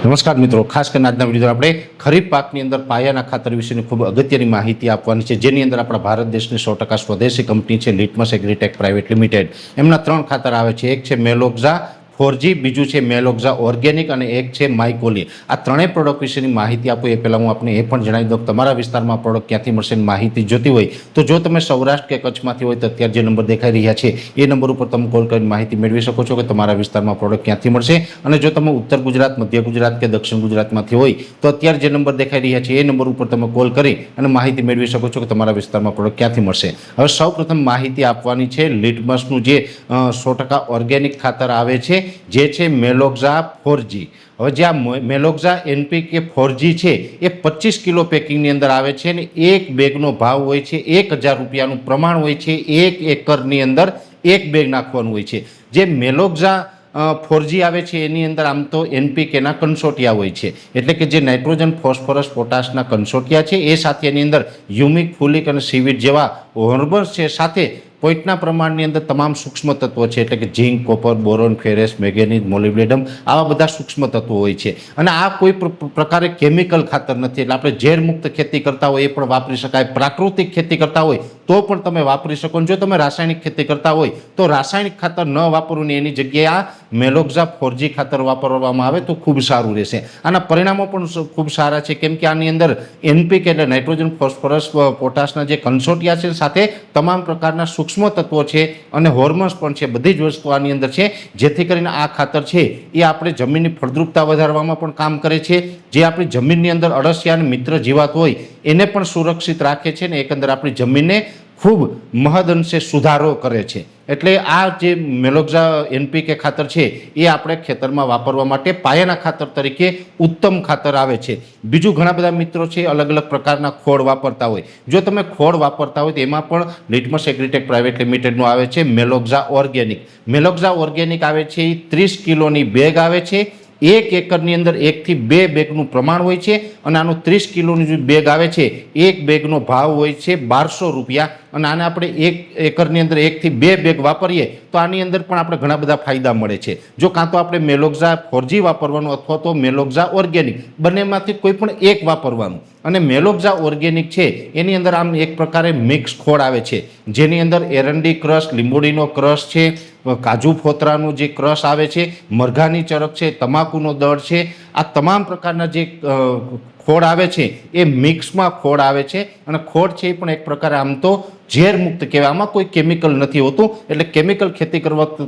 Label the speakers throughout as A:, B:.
A: નમસ્કાર મિત્રો, ખાસ કરીને આજના વિડીયો આપણે ખરીફ પાકની અંદર પાયાના ખાતર વિશેની ખૂબ અગત્યની માહિતી આપવાની છે, જેની અંદર આપણા ભારત દેશની 100% સ્વદેશી કંપની છે લિટમસ એગ્રીટેક પ્રાઇવેટ લિમિટેડ. એમના 3 ખાતર આવે છે. એક છે મેલોક્ઝા 4G, બીજું છે મેલોક્ઝા ઓર્ગેનિક અને એક છે માઇકોલી. આ ત્રણેય પ્રોડક્ટ વિશેની માહિતી આપું એ પહેલાં હું આપને એ પણ જણાવી દઉં કે તમારા વિસ્તારમાં પ્રોડક્ટ ક્યાંથી મળશે માહિતી જોતી હોય તો જો તમે સૌરાષ્ટ્ર કે કચ્છમાંથી હોય તો અત્યારે જે નંબર દેખાઈ રહ્યા છે એ નંબર ઉપર તમે કોલ કરીને માહિતી મેળવી શકો છો કે તમારા વિસ્તારમાં પ્રોડક્ટ ક્યાંથી મળશે. અને જો તમે ઉત્તર ગુજરાત, મધ્ય ગુજરાત કે દક્ષિણ ગુજરાતમાંથી હોય તો અત્યારે જે નંબર દેખાઈ રહ્યા છે એ નંબર ઉપર તમે કોલ કરી અને માહિતી મેળવી શકો છો કે તમારા વિસ્તારમાં પ્રોડક્ટ ક્યાંથી મળશે. હવે સૌપ્રથમ માહિતી આપવાની છે લિટમસનું જે 100% ઓર્ગેનિક ખાતર આવે છે, જે છે મેલોક્ઝા 4G. હવે જે આ મેલોક્ઝા NPK 4G છે એ 25 કિલો પેકિંગની અંદર આવે છે અને એક બેગનો ભાવ હોય છે 1000 રૂપિયાનું પ્રમાણ હોય છે. 1 એકરની અંદર એક બેગ નાખવાનું હોય છે. જે મેલોક્ઝા 4G આવે છે એની અંદર આમ તો NPKના કન્સોટિયા હોય છે, એટલે કે જે નાઇટ્રોજન, ફોસ્ફરસ, પોટાશના કન્સોટિયા છે એ સાથે એની અંદર હ્યુમિક, ફોલિક અને સીવીડ જેવા હોર્મોન્સ છે, સાથે પોઈન્ટના પ્રમાણની અંદર તમામ સૂક્ષ્મ તત્વો છે, એટલે કે zinc, copper, boron, ferrous, manganese, molybdenum, આવા બધા સૂક્ષ્મ તત્વો હોય છે. અને આ કોઈ પ્રકારે કેમિકલ ખાતર નથી, એટલે આપણે ઝેર મુક્ત ખેતી કરતા હોય એ પણ વાપરી શકાય, પ્રાકૃતિક ખેતી કરતા હોય તો પણ તમે વાપરી શકો. જો તમે રાસાયણિક ખેતી કરતા હોય તો રાસાયણિક ખાતર ન વાપરવું, એની જગ્યાએ આ મેલોક્ઝા 4G ખાતર વાપરવામાં આવે તો ખૂબ સારું રહેશે. આના પરિણામો પણ ખૂબ સારા છે, કેમ કે આની અંદર NPK એટલે નાઇટ્રોજન, ફોસ્ફરસ, પોટાશના જે કન્સોટિયા છે, સાથે તમામ પ્રકારના સૂક્ષ્મ તત્વો છે અને હોર્મોન્સ પણ છે, બધી જ વસ્તુ આની અંદર છે, જેથી કરીને આ ખાતર છે એ આપણે જમીનની ફળદ્રુપતા વધારવામાં પણ કામ કરે છે. જે આપણી જમીનની અંદર અળસિયા અને મિત્ર જીવાત હોય એને પણ સુરક્ષિત રાખે છે ને એકંદર આપણી જમીનને ખૂબ મહદઅંશે સુધારો કરે છે. એટલે આ જે મેલોક્ઝા NPK ખાતર છે એ આપણે ખેતરમાં વાપરવા માટે પાયાના ખાતર તરીકે ઉત્તમ ખાતર આવે છે. બીજું, ઘણા બધા મિત્રો છે અલગ અલગ પ્રકારના ખોળ વાપરતા હોય. જો તમે ખોળ વાપરતા હોય તો એમાં પણ લિટમસ એગ્રીટેક પ્રાઇવેટ લિમિટેડનું આવે છે મેલોક્ઝા ઓર્ગેનિક. મેલોક્ઝા ઓર્ગેનિક આવે છે એ 30 કિલોની બેગ આવે છે. 1 એકરની અંદર 1 થી 2 બેગનું પ્રમાણ હોય છે અને આનું 30 કિલોની જે બેગ આવે છે એક બેગનો ભાવ હોય છે 1200 રૂપિયા. અને આને આપણે 1 એકરની અંદર 1 થી 2 બેગ વાપરીએ તો આની અંદર પણ આપણે ઘણા બધા ફાયદા મળે છે. જો કાં તો આપણે મેલોક્ઝા 4G વાપરવાનું અથવા તો મેલોક્ઝા ઓર્ગેનિક, બંનેમાંથી કોઈ પણ એક વાપરવાનું. અને મેલોક્ઝા ઓર્ગેનિક છે એની અંદર આમ એક પ્રકારે મિક્સ ખોળ આવે છે, જેની અંદર એરંડી ક્રશ, લીંબોડીનો ક્રશ છે, કાજુ ફોતરાનું જે ક્રશ આવે છે, મરઘાની ચરક છે, તમાકુનો દળ છે, આ તમામ પ્રકારના જે ખોળ આવે છે એ મિક્સમાં ખોળ આવે છે. અને ખોળ છે એ પણ એક પ્રકારે આમ તો ઝેર મુક્ત કહેવાય, આમાં કોઈ કેમિકલ નથી હોતું, એટલે કેમિકલ ખેતી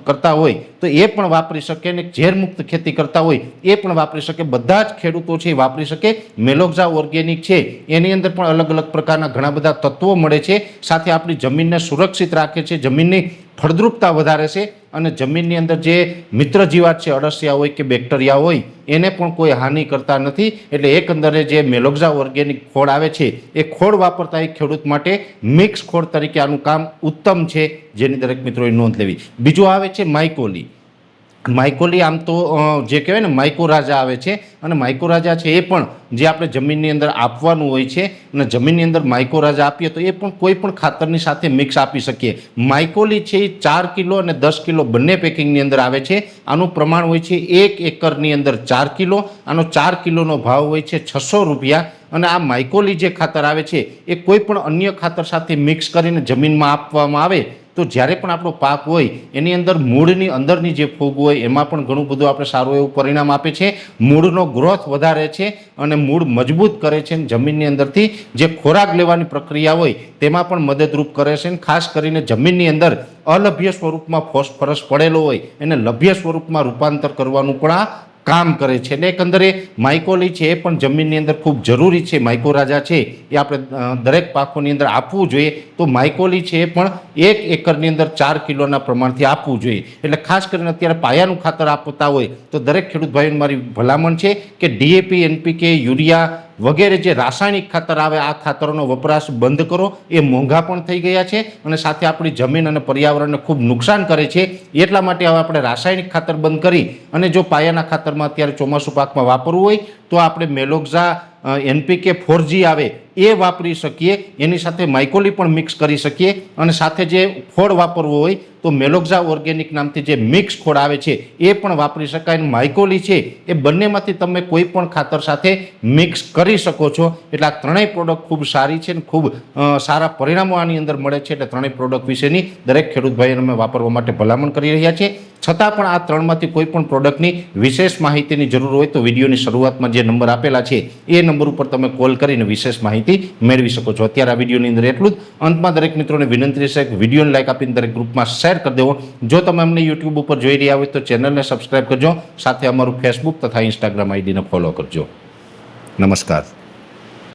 A: કરતા હોય તો એ પણ વાપરી શકે અને ઝેર મુક્ત ખેતી કરતા હોય એ પણ વાપરી શકે. બધા જ ખેડૂતો છે એ વાપરી શકે. મેલોક્ઝા ઓર્ગેનિક છે એની અંદર પણ અલગ અલગ પ્રકારના ઘણા બધા તત્વો મળે છે, સાથે આપણી જમીનને સુરક્ષિત રાખે છે, જમીનની ફળદ્રુપતા વધારે છે અને જમીનની અંદર જે મિત્ર જીવાત છે, અળસિયા હોય કે બેક્ટેરિયા હોય, એને પણ કોઈ હાનિ કરતા નથી. એટલે એકંદરે જે મેલોક્ઝા ઓર્ગેનિક ખોળ આવે છે એ ખોળ વાપરતા એ ખેડૂત માટે મિક્સ ખોળ તરીકે આનું કામ ઉત્તમ છે, જેની દરેક મિત્રોએ નોંધ લેવી. બીજું આવે છે માઇકોલી. માઇકોલી આમ તો જે કહેવાય ને માઇકોરાજા આવે છે, અને માઇકોરાજા છે એ પણ જે આપણે જમીનની અંદર આપવાનું હોય છે, અને જમીનની અંદર માઇકોરાજા આપીએ તો એ પણ કોઈ પણ ખાતરની સાથે મિક્સ આપી શકીએ. માઇકોલી છે એ 4 કિલો અને 10 કિલો બંને પેકિંગની અંદર આવે છે. આનું પ્રમાણ હોય છે 1 એકરની અંદર 4 કિલો. આનો 4 કિલોનો ભાવ હોય છે 600 રૂપિયા. અને આ માઇકોલી જે ખાતર આવે છે એ કોઈ પણ અન્ય ખાતર સાથે મિક્સ કરીને જમીનમાં આપવામાં આવે તો જ્યારે પણ આપણો પાક હોય એની અંદર મૂળની અંદરની જે ફૂગ હોય એમાં પણ ઘણું બધું આપણે સારું એવું પરિણામ આપે છે. મૂળનો ગ્રોથ વધારે છે અને મૂળ મજબૂત કરે છે. જમીનની અંદરથી જે ખોરાક લેવાની પ્રક્રિયા હોય તેમાં પણ મદદરૂપ કરે છે. ખાસ કરીને જમીનની અંદર અલભ્ય સ્વરૂપમાં ફોસ્ફરસ પડેલો હોય એને લભ્ય સ્વરૂપમાં રૂપાંતર કરવાનું પણ આ કામ કરે છે. એટલે એકંદરે માઇકોલી છે એ પણ જમીનની અંદર ખૂબ જરૂરી છે. માઇકોરાજા છે એ આપણે દરેક પાકોની અંદર આપવું જોઈએ. તો માઇકોલી છે એ પણ 1 એકરની અંદર 4 કિલોના પ્રમાણથી આપવું જોઈએ. એટલે ખાસ કરીને અત્યારે પાયાનું ખાતર આપતા હોય તો દરેક ખેડૂત ભાઈઓને મારી ભલામણ છે કે DAP, NPK, યુરિયા વગેરે જે રાસાયણિક ખાતર આવે આ ખાતરોનો વપરાશ બંધ કરો. એ મોંઘા પણ થઈ ગયા છે અને સાથે આપણી જમીન અને પર્યાવરણને ખૂબ નુકસાન કરે છે. એટલા માટે હવે આપણે રાસાયણિક ખાતર બંધ કરી અને જો પાયાના ખાતરમાં અત્યારે ચોમાસું પાકમાં વાપરવું હોય તો આપણે મેલોક્ઝા NPK 4G આવે એ વાપરી શકીએ, એની સાથે માઇકોલી પણ મિક્સ કરી શકીએ અને સાથે જે ખોળ વાપરવો હોય તો મેલોક્ઝા ઓર્ગેનિક નામથી જે મિક્સ ખોળ આવે છે એ પણ વાપરી શકાય. અને માઇકોલી છે એ બંનેમાંથી તમે કોઈ પણ ખાતર સાથે મિક્સ કરી શકો છો. એટલે આ ત્રણેય પ્રોડક્ટ ખૂબ સારી છે અને ખૂબ સારા પરિણામો આની અંદર મળે છે. એટલે ત્રણેય પ્રોડક્ટ વિશેની દરેક ખેડૂત ભાઈઓને અમે વાપરવા માટે ભલામણ કરી રહ્યા છીએ. છતાં પણ આ ત્રણમાંથી કોઈ પણ પ્રોડક્ટની વિશેષ માહિતીની જરૂર હોય તો વિડીયોની શરૂઆતમાં જે નંબર આપેલા છે એ નંબર ઉપર તમે કોલ કરીને વિશેષ માહિતી મેળવી શકો છો. અત્યારે આ વિડીયોની અંદર એટલું જ. અંતમાં દરેક મિત્રોને વિનંતી છે કે વિડીયોને લાઈક આપીને દરેક ગ્રુપમાં શેર કરી દેવો. જો તમે અમને યુટ્યુબ ઉપર જોઈ રહ્યા હોય તો ચેનલને સબસ્ક્રાઈબ કરજો, સાથે અમારું ફેસબુક તથા ઇન્સ્ટાગ્રામ આઈડીને ફોલો કરજો. નમસ્કાર.